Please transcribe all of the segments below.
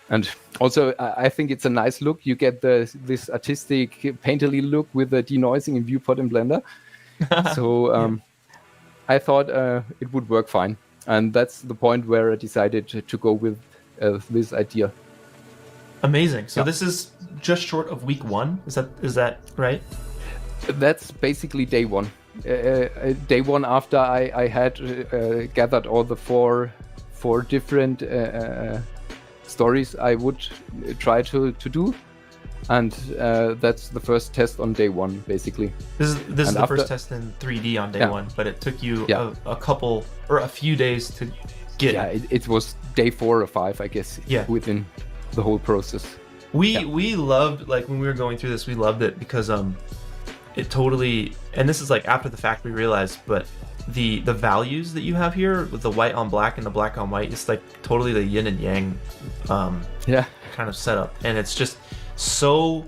And also, I think it's a nice look. You get this artistic, painterly look with the denoising in viewport in Blender. So I thought it would work fine. And that's the point where I decided to go with this idea. Amazing. So this is just short of week 1. Is that right? That's basically day one. Day one after I had gathered all the four different stories I would try to do, and that's the first test on day one, basically. This is the first test in 3D on day one, but it took you a couple or a few days to get. Yeah, it was day 4 or 5, I guess. Yeah. Within the whole process. We loved, like, when we were going through this, we loved it because it totally, and this is like after the fact we realized, but the values that you have here with the white on black and the black on white, it's like totally the yin and yang kind of setup, and it's just so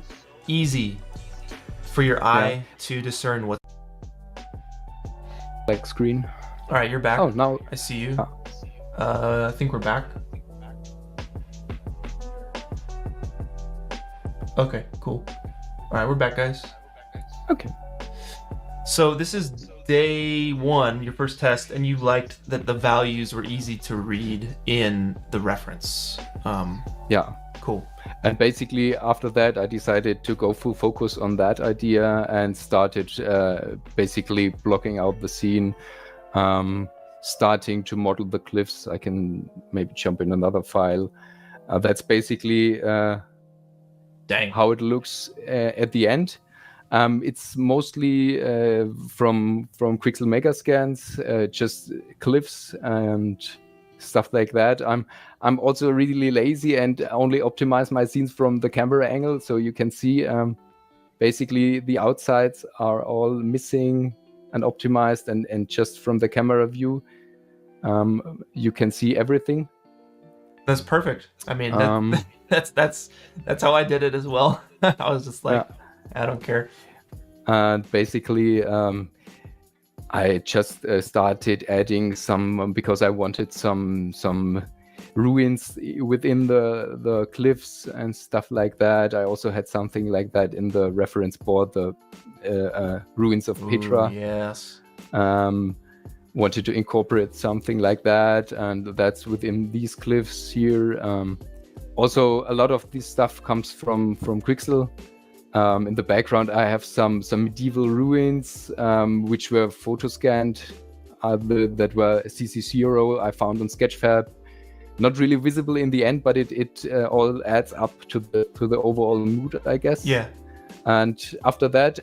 easy for your eye to discern what. Black screen. All right, you're back. Oh, now I see you. I think we're back. Okay, cool. All right, we're back, guys. Okay. So this is day 1, your first test, and you liked that the values were easy to read in the reference. Yeah. Cool. And basically after that, I decided to go full focus on that idea and started basically blocking out the scene, starting to model the cliffs. I can maybe jump in another file. That's basically how it looks at the end. It's mostly from Quixel Megascans, just cliffs and stuff like that. I'm also really lazy and only optimize my scenes from the camera angle, so you can see basically the outsides are all missing and optimized, and just from the camera view you can see everything. That's perfect. I mean, that's how I did it as well. I was just like, I don't care. And basically I just started adding some, because I wanted some ruins within the cliffs and stuff like that. I also had something like that in the reference board, the ruins of Petra. Ooh, yes. Wanted to incorporate something like that, and that's within these cliffs here. Also, a lot of this stuff comes from Quixel. In the background, I have some medieval ruins which were photo scanned, that were CC0 I found on Sketchfab. Not really visible in the end, but it all adds up to the overall mood, I guess. Yeah. And after that,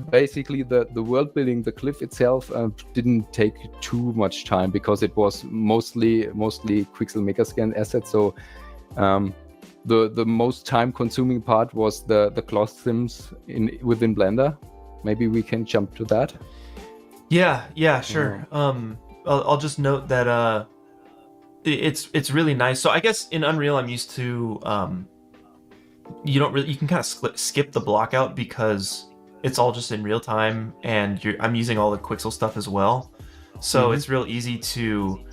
basically the world building, the cliff itself, didn't take too much time because it was mostly Quixel Megascan assets. So the most time consuming part was the cloth sims within Blender. Maybe we can jump to that. Yeah, sure. I'll just note that it's really nice. So I guess in Unreal I'm used to you can kind of skip the block out because it's all just in real time, and I'm using all the Quixel stuff as well. So it's real easy to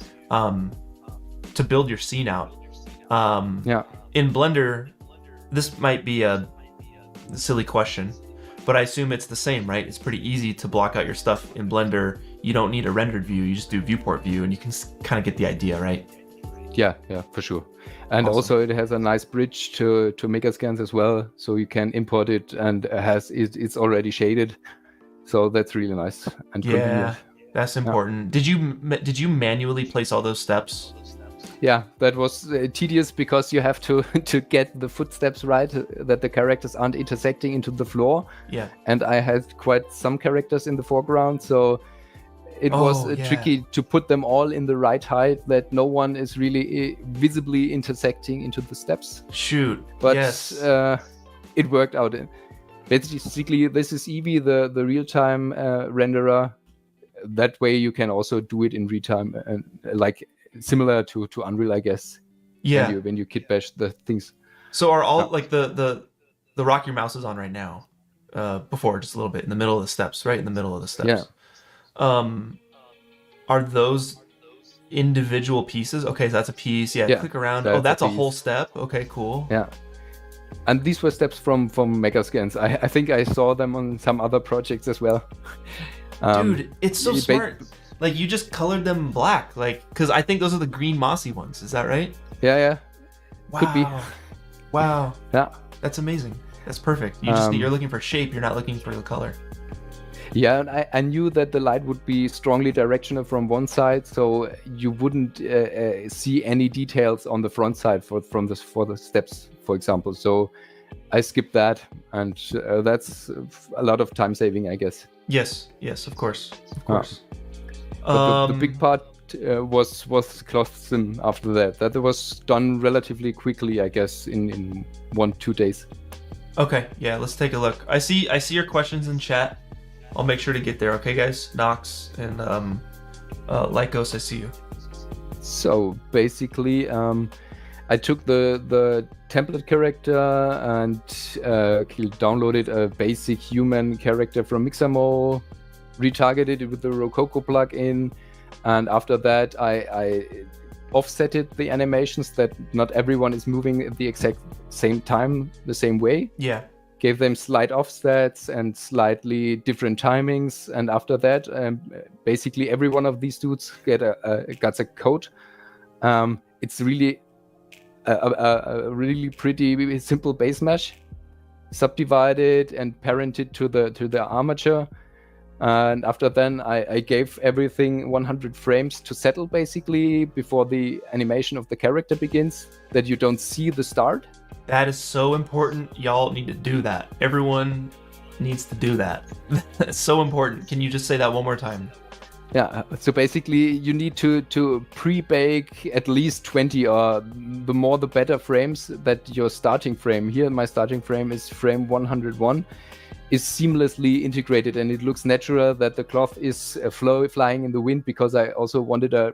build your scene out. In Blender, this might be a silly question, but I assume it's the same, right? It's pretty easy to block out your stuff in Blender. You don't need a rendered view, you just do viewport view, and you can kind of get the idea, right? Yeah, for sure. And awesome. Also it has a nice bridge to Megascans as well, so you can import it, and it's already shaded, so that's really nice and convenient. That's important. Did you manually place all those steps? Yeah, that was tedious because you have to get the footsteps right, that the characters aren't intersecting into the floor. Yeah. And I had quite some characters in the foreground, so it was tricky to put them all in the right height, that no one is really visibly intersecting into the steps. Shoot. But yes. It worked out. Basically, this is Eevee, the real-time renderer. That way you can also do it in real time, and like similar to Unreal, I guess. Yeah. When you kit bash the things. So are all like the rock your mouse is on right now? Before, just a little bit in the middle of the steps, right in the middle of the steps. Yeah. Are those individual pieces. Okay, so that's a piece. Yeah, click around. Oh, that's a whole step. Okay, cool. Yeah. And these were steps from Megascans. I think I saw them on some other projects as well. Dude, it's so smart. Like, you just colored them black, like, because I think those are the green mossy ones. Is that right? Yeah. Wow. Could be. Wow. Yeah. That's amazing. That's perfect. You're looking for shape. You're not looking for the color. Yeah, and I knew that the light would be strongly directional from one side, so you wouldn't see any details on the front side for the steps, for example. So I skipped that, and that's a lot of time saving, I guess. Yes, of course. But the big part was cloth sim after that. That was done relatively quickly, I guess, in 1-2 days. Okay, yeah, let's take a look. I see your questions in chat. I'll make sure to get there, okay, guys? Nox and Lycos, I see you. So basically, I took the template character and downloaded a basic human character from Mixamo, retargeted it with the Rococo plugin, and after that I offsetted the animations that not everyone is moving at the exact same time, the same way. Yeah. Gave them slight offsets and slightly different timings, and after that, basically every one of these dudes got a code. It's really a really pretty simple base mesh, subdivided and parented to the armature, and after then I gave everything 100 frames to settle basically before the animation of the character begins, that you don't see the start. That is so important. Y'all need to do that. Everyone needs to do that. That's so important. Can you just say that one more time? Yeah, so basically you need to pre-bake at least 20, or the more the better, frames that your starting frame, here my starting frame is frame 101, is seamlessly integrated, and it looks natural that the cloth is flying in the wind, because I also wanted a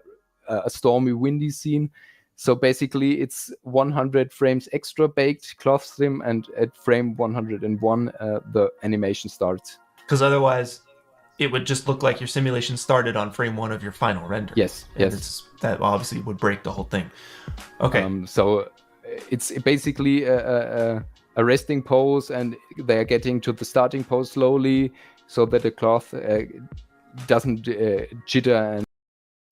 stormy, windy scene. So basically it's 100 frames extra baked cloth sim, and at frame 101 the animation starts. Because otherwise it would just look like your simulation started on frame 1 of your final render. Yes. That obviously would break the whole thing. Okay. So it's basically a resting pose, and they're getting to the starting pose slowly so that the cloth doesn't jitter. And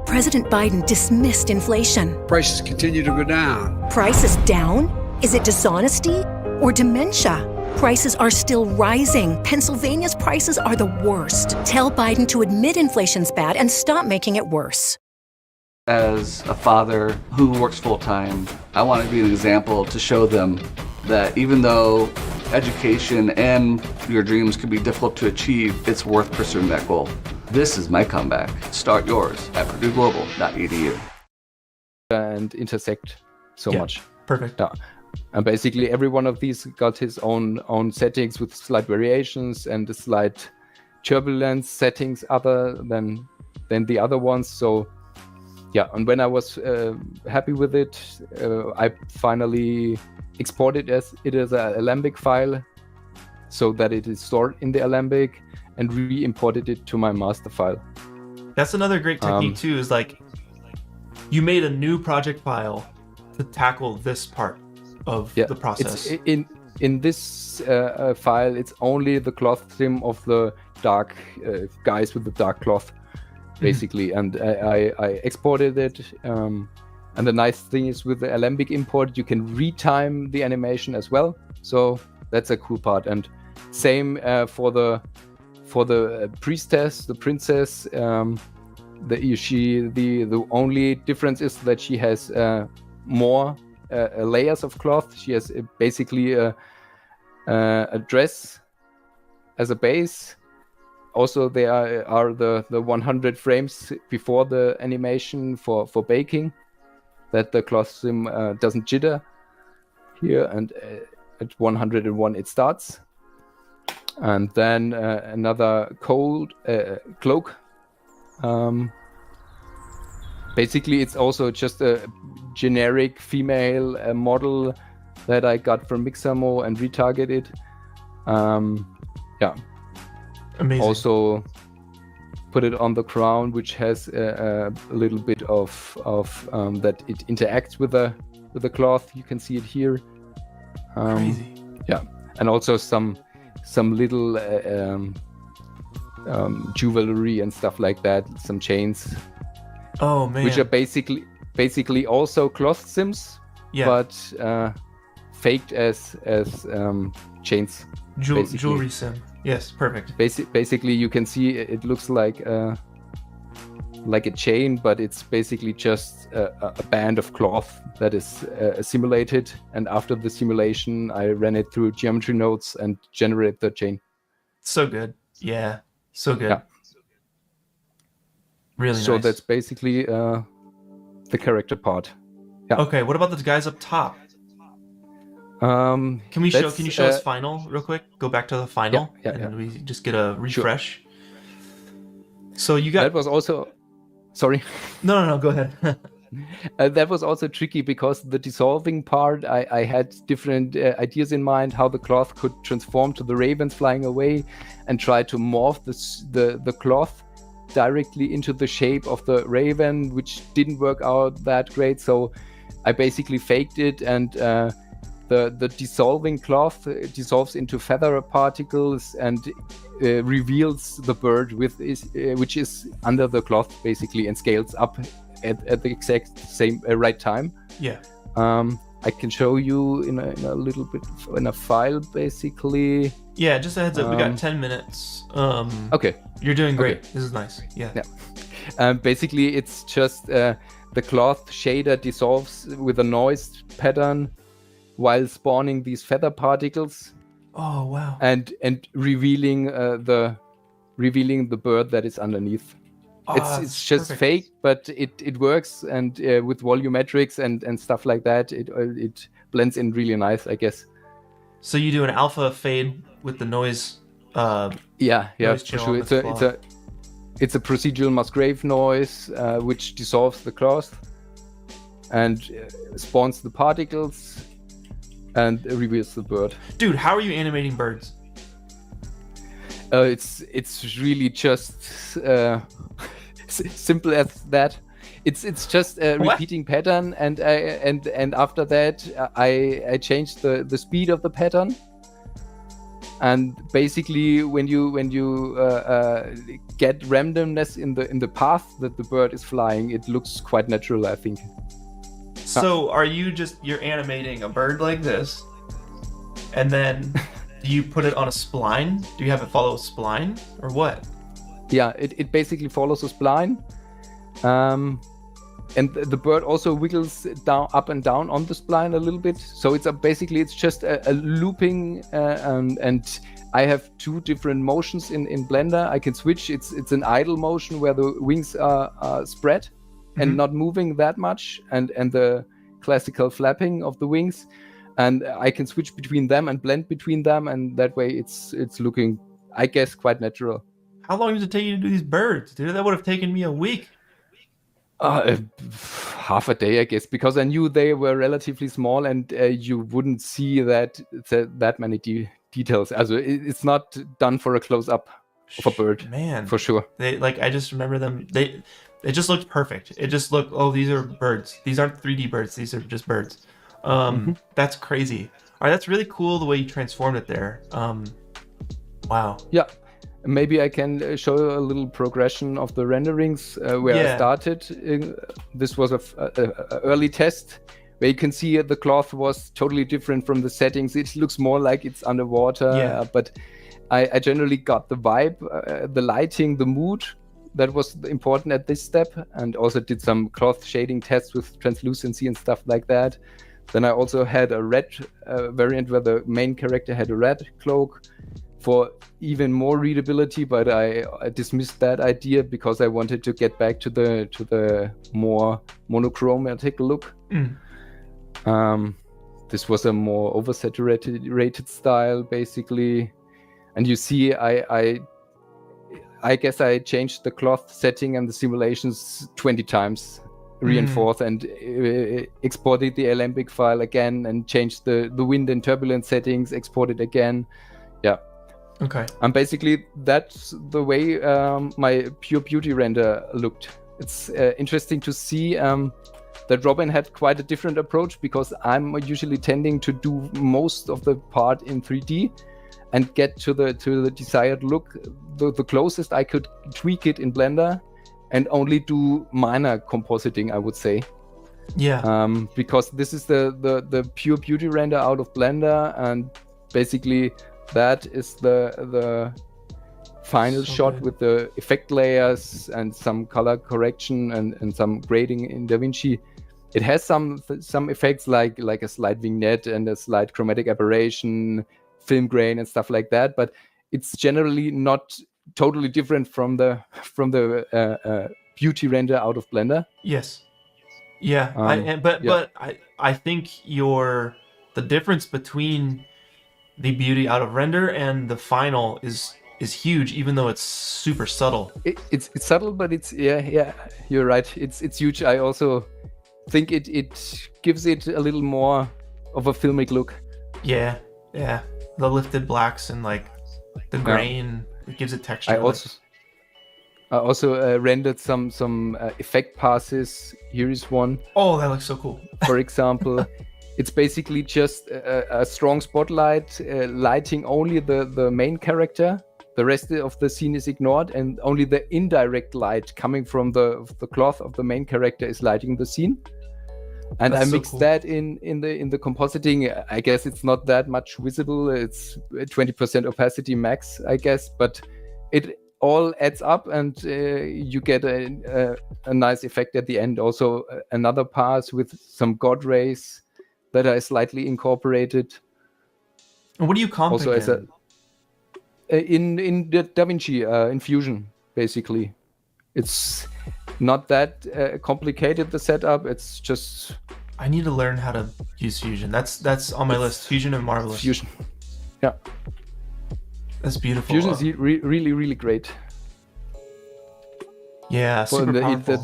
President Biden dismissed inflation. Prices continue to go down. Prices down? Is it dishonesty or dementia? Prices are still rising. Pennsylvania's prices are the worst. Tell Biden to admit inflation's bad and stop making it worse. As a father who works full-time, I want to be an example to show them that even though education and your dreams can be difficult to achieve, it's worth pursuing that goal. This is my comeback. Start yours at purdueglobal.edu. And intersect so much. Perfect. Yeah. And basically every one of these got his own settings with slight variations and a slight turbulence settings other than the other ones. So yeah, and when I was happy with it, I finally exported it as an Alembic file, so that it is stored in the Alembic, and re-imported it to my master file. That's another great technique too, is like you made a new project file to tackle this part of the process. In this file, it's only the cloth sim of the dark guys with the dark cloth, basically. And I exported it. And the nice thing is, with the Alembic import, you can retime the animation as well. So that's a cool part. And same for the priestess, the princess. The only difference is that she has more layers of cloth. She has basically a dress as a base. Also, there are the 100 frames before the animation for baking, that the cloth sim doesn't jitter here, and at 101 it starts. And then another cloak. Basically, it's also just a generic female model that I got from Mixamo and retargeted. Yeah. Amazing. Also, put it on the crown, which has a little bit of that it interacts with the cloth. You can see it here. Crazy. Yeah, and also some little jewelry and stuff like that. Some chains. Oh man. Which are basically also cloth sims, but faked as chains. Jewelry sim. Yes, perfect. Basically, you can see it looks like a chain, but it's basically just a band of cloth that is simulated. And after the simulation, I ran it through geometry nodes and generated the chain. So good. Yeah, so good. Yeah. Really so nice. That's basically the character part. Yeah. Okay, what about the guys up top? Can you show us final real quick? Go back to the final, and we just get a refresh. Sure. So you got. That was also. Sorry. No. Go ahead. That was also tricky because the dissolving part, I had different ideas in mind how the cloth could transform to the ravens flying away, and try to morph the cloth directly into the shape of the raven, which didn't work out that great. So I basically faked it, and the dissolving cloth dissolves into feather particles and reveals the bird which is under the cloth basically, and scales up at the exact same right time. Yeah. I can show you in a little bit in a file basically. Yeah, just a heads up, we got 10 minutes. Okay. You're doing great. Okay. This is nice. Yeah. Basically, it's just the cloth shader dissolves with a noise pattern while spawning these feather particles. Oh wow! And revealing the bird that is underneath. It's just perfect. fake, but it works, and with volumetrics and stuff like that, it blends in really nice, I guess. So you do an alpha fade with the noise. Yeah, noise for sure. It's a procedural Musgrave noise which dissolves the cloth and spawns the particles and reveals the bird. Dude, how are you animating birds? It's really just simple as that. It's just a repeating pattern, and after that I changed the speed of the pattern. And basically, when you get randomness in the path that the bird is flying, it looks quite natural, I think. So you're animating a bird like this, and then do you put it on a spline? Do you have it follow a spline, or what? Yeah, it basically follows a spline. And the bird also wiggles down, up and down on the spline a little bit. So it's just a looping, and I have two different motions in Blender. I can switch. It's an idle motion where the wings are spread and not moving that much, and the classical flapping of the wings. And I can switch between them and blend between them, and that way it's looking, I guess, quite natural. How long does it take you to do these birds, dude? That would have taken me a week. Half a day, I guess, because I knew they were relatively small, and you wouldn't see that many details. Also, it's not done for a close-up of a bird, man, for sure. I just remember them. It just looked perfect. It just looked, oh, these are birds. These aren't 3D birds. These are just birds. That's crazy. All right, that's really cool the way you transformed it there. Wow. Yeah. Maybe I can show a little progression of the renderings where I started. This was a early test where you can see the cloth was totally different from the settings. It looks more like it's underwater, but I generally got the vibe, the lighting, the mood that was important at this step, and also did some cloth shading tests with translucency and stuff like that. Then I also had a red variant where the main character had a red cloak for even more readability, but I dismissed that idea because I wanted to get back to the more monochromatic look. This was a more oversaturated style, basically. And you see, I guess I changed the cloth setting and the simulations 20 times, reinforced and exported the Alembic file again, and changed the wind and turbulence settings, exported again. Yeah. Okay. And basically, that's the way my Pure Beauty render looked. It's interesting to see that Robin had quite a different approach, because I'm usually tending to do most of the part in 3D and get to the desired look the closest I could tweak it in Blender, and only do minor compositing, I would say. Yeah. Because this is the Pure Beauty render out of Blender, and basically that is the final So shot good. with the effect layers and some color correction and some grading in DaVinci. It has some effects like a slight vignette and a slight chromatic aberration, film grain and stuff like that, but it's generally not totally different from the beauty render out of Blender. Yes. Yeah. Yeah. But I think the difference between the beauty out of render and the final is huge, even though it's super subtle. It's subtle, but it's yeah, you're right. It's huge. I also think it gives it a little more of a filmic look. Yeah. The lifted blacks and like the grain, it gives it texture. I also rendered some effect passes. Here is one. Oh, that looks so cool. For example, it's basically just a strong spotlight lighting only the main character. The rest of the scene is ignored, and only the indirect light coming from the cloth of the main character is lighting the scene. And That's I so mixed cool. that in the compositing. I guess it's not that much visible. It's 20% opacity max, I guess, but it all adds up, and you get a nice effect at the end. Also, another pass with some god rays that are slightly incorporated. And what do you comp Also, as again? in the DaVinci in Fusion, basically, it's not that complicated, the setup. It's just I need to learn how to use Fusion. That's on my list. Fusion and Marvelous. Fusion. Yeah, That's beautiful. Fusion is really really great. Yeah, Well, super powerful.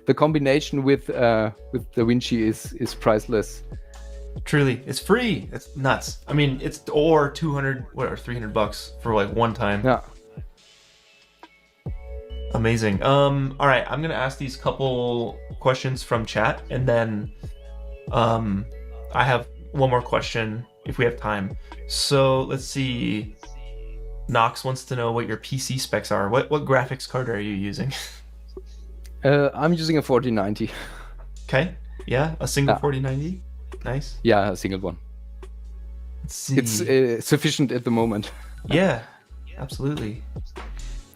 the combination with DaVinci is priceless. Truly, it's free. It's nuts. I mean, it's or $200 or $300 for like one time. Yeah. Amazing. All right, I'm gonna ask these couple questions from chat, and then I have one more question if we have time. So let's see. Knox wants to know what your PC specs are. What graphics card are you using? I'm using a 4090. Okay. Yeah, a single Yeah. 4090. Nice. Yeah, a single one. Let's see. It's sufficient at the moment. Yeah, absolutely.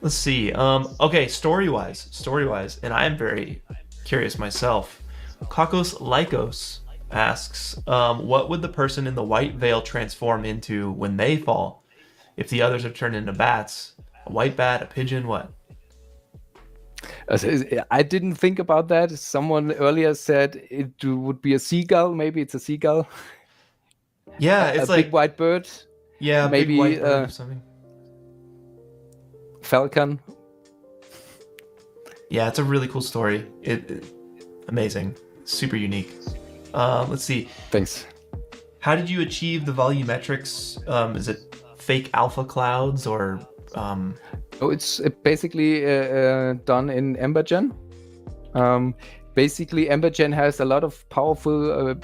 Let's see. Okay, story-wise, and I am very curious myself. Kakos Lycos asks, what would the person in the white veil transform into when they fall? If the others are turned into bats, a white bat, a pigeon, what? I didn't think about that. Someone earlier said it would be a seagull. Maybe it's a seagull. Yeah, a it's like big white bird. yeah, a maybe, big white bird or something. Falcon. Yeah, it's a really cool story. Amazing, super unique. Let's see. Thanks. How did you achieve the volumetrics? Is it fake alpha clouds or? Oh, it's basically done in Embergen. Basically, Embergen has a lot of powerful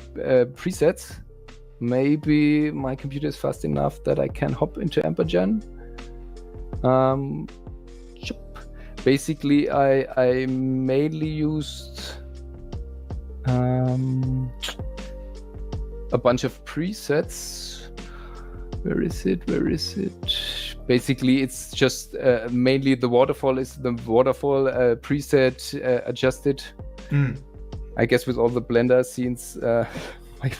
presets. Maybe my computer is fast enough that I can hop into Embergen. Basically, I mainly used a bunch of presets. Where is it? Basically, it's just mainly the waterfall is the waterfall preset adjusted. I guess with all the Blender scenes,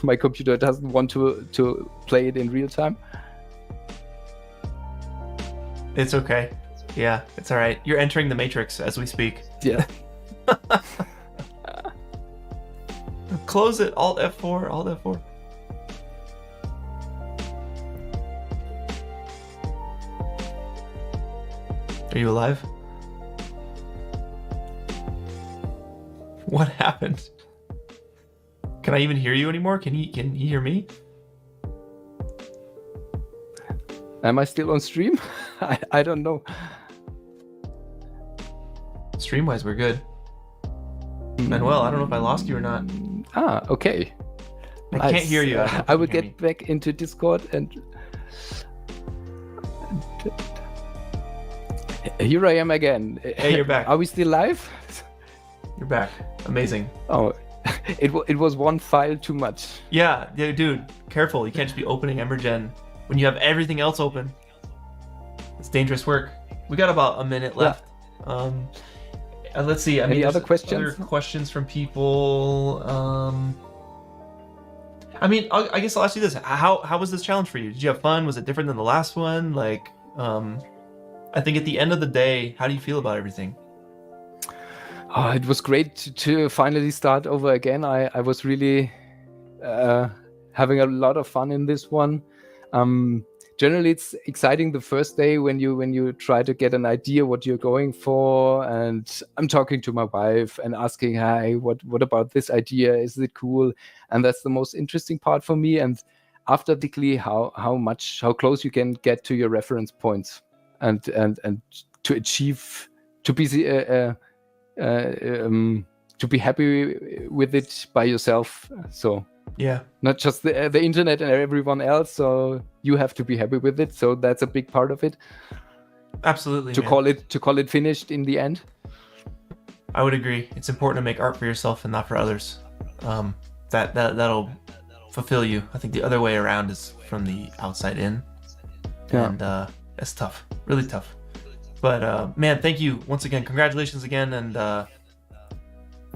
my computer doesn't want to play it in real time. It's okay. Yeah, it's all right. You're entering the matrix as we speak. Yeah. Close it. Alt F4. Alt F4. Are you alive? What happened? Can I even hear you anymore? Can you hear me? Am I still on stream? I don't know. Stream-wise, we're good. Manuel, I don't know if I lost you or not. Okay. I can't hear you. I will get back into Discord and here I am again. Hey, you're back. Are we still live? You're back. Amazing. Oh, it was one file too much. Yeah, dude, careful. You can't just be opening Embergen when you have everything else open. It's dangerous work. We got about a minute left. Let's see. Any other questions? Other questions from people. I mean, I guess I'll ask you this: How was this challenge for you? Did you have fun? Was it different than the last one? Like, I think at the end of the day, how do you feel about everything? Oh, it was great to finally start over again. I was really having a lot of fun in this one. Generally, it's exciting the first day when you try to get an idea what you're going for, and I'm talking to my wife and asking, "Hey, what about this idea? Is it cool?" And that's the most interesting part for me. And after Dickly, how close you can get to your reference points, and to achieve to be happy with it by yourself. So. Yeah, not just the internet and everyone else, so you have to be happy with it, so that's a big part of it. Absolutely. To call it finished in the end. I would agree. It's important to make art for yourself and not for others. That'll fulfill you. I think the other way around is from the outside in. Yeah. And it's tough, really tough. But man, thank you once again. Congratulations again, and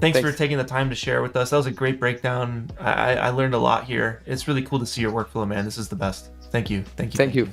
Thanks for taking the time to share with us. That was a great breakdown. I learned a lot here. It's really cool to see your workflow, man. This is the best. Thank you. Thank you.